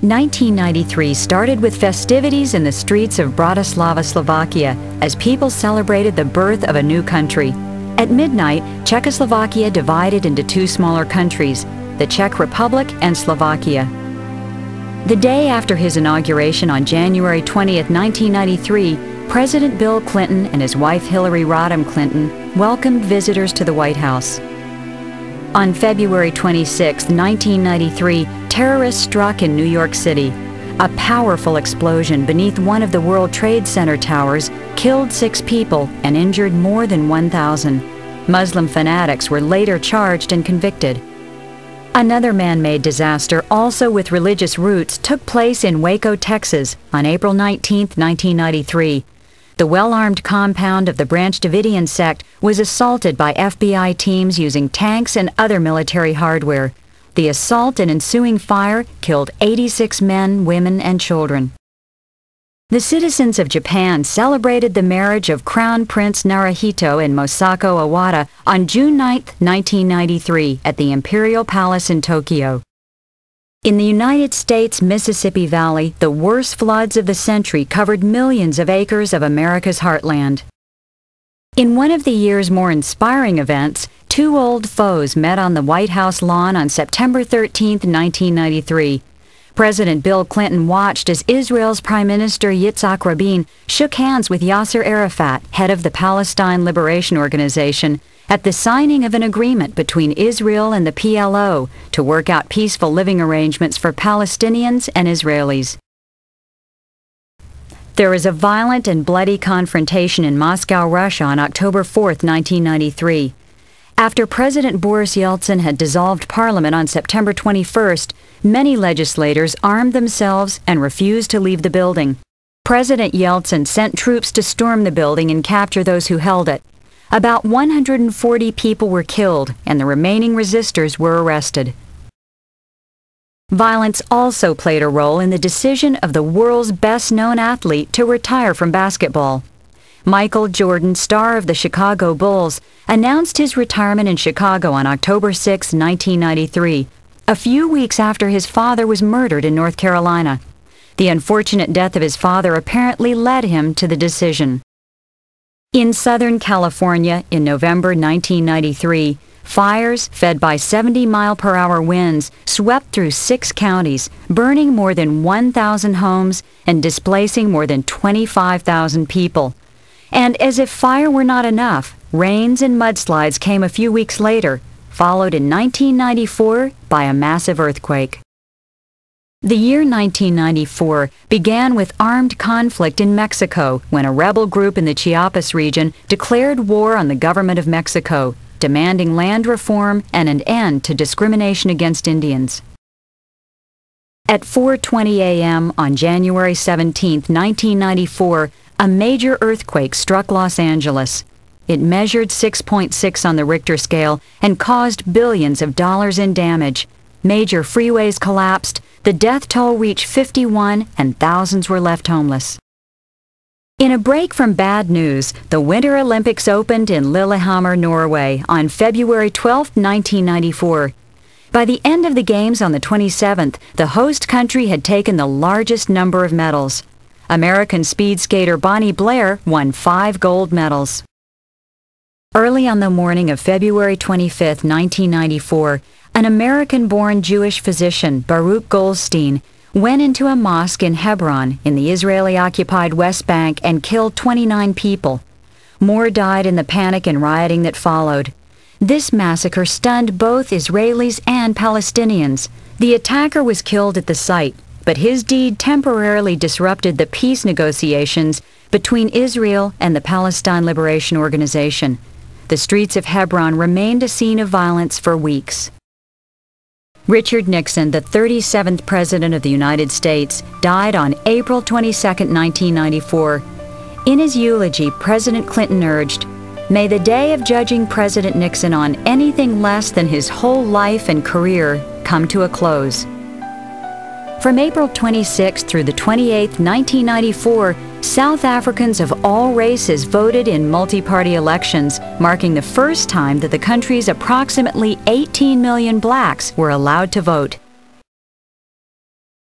1993 started with festivities in the streets of Bratislava, Slovakia, as people celebrated the birth of a new country. At midnight, Czechoslovakia divided into two smaller countries, the Czech Republic and Slovakia. The day after his inauguration on January 20, 1993, President Bill Clinton and his wife Hillary Rodham Clinton welcomed visitors to the White House. On February 26, 1993, terrorists struck in New York City. A powerful explosion beneath one of the World Trade Center towers killed 6 people and injured more than 1,000. Muslim fanatics were later charged and convicted. Another man-made disaster, also with religious roots, took place in Waco, Texas, on April 19, 1993. The well-armed compound of the Branch Davidian sect was assaulted by FBI teams using tanks and other military hardware. The assault and ensuing fire killed 86 men, women, and children. The citizens of Japan celebrated the marriage of Crown Prince Naruhito and Mosako Awada on June 9, 1993, at the Imperial Palace in Tokyo. In the United States Mississippi Valley, the worst floods of the century covered millions of acres of America's heartland. In one of the year's more inspiring events, 2 old foes met on the White House lawn on September 13, 1993. President Bill Clinton watched as Israel's Prime Minister Yitzhak Rabin shook hands with Yasser Arafat, head of the Palestine Liberation Organization, at the signing of an agreement between Israel and the PLO to work out peaceful living arrangements for Palestinians and Israelis. There was a violent and bloody confrontation in Moscow, Russia on October 4, 1993. After President Boris Yeltsin had dissolved Parliament on September 21st, many legislators armed themselves and refused to leave the building. President Yeltsin sent troops to storm the building and capture those who held it. About 140 people were killed, and the remaining resistors were arrested. Violence also played a role in the decision of the world's best-known athlete to retire from basketball. Michael Jordan, star of the Chicago Bulls, announced his retirement in Chicago on October 6, 1993, a few weeks after his father was murdered in North Carolina. The unfortunate death of his father apparently led him to the decision. In Southern California, in November 1993, fires, fed by 70-mile-per-hour winds, swept through 6 counties, burning more than 1,000 homes and displacing more than 25,000 people. And as if fire were not enough, rains and mudslides came a few weeks later, followed in 1994 by a massive earthquake. The year 1994 began with armed conflict in Mexico when a rebel group in the Chiapas region declared war on the government of Mexico, demanding land reform and an end to discrimination against Indians. At 4:20 a.m. on January 17, 1994, a major earthquake struck Los Angeles. It measured 6.6 on the Richter scale and caused billions of dollars in damage. Major freeways collapsed, the death toll reached 51, and thousands were left homeless. In a break from bad news, the Winter Olympics opened in Lillehammer, Norway on February 12, 1994. By the end of the Games on the 27th, the host country had taken the largest number of medals. American speed skater Bonnie Blair won 5 gold medals. Early on the morning of February 25, 1994, an American-born Jewish physician, Baruch Goldstein, went into a mosque in Hebron in the Israeli-occupied West Bank and killed 29 people. More died in the panic and rioting that followed. This massacre stunned both Israelis and Palestinians. The attacker was killed at the site, but his deed temporarily disrupted the peace negotiations between Israel and the Palestine Liberation Organization. The streets of Hebron remained a scene of violence for weeks. Richard Nixon, the 37th President of the United States, died on April 22, 1994. In his eulogy, President Clinton urged, "May the day of judging President Nixon on anything less than his whole life and career come to a close." From April 26 through the 28th, 1994, South Africans of all races voted in multi-party elections, marking the first time that the country's approximately 18 million blacks were allowed to vote.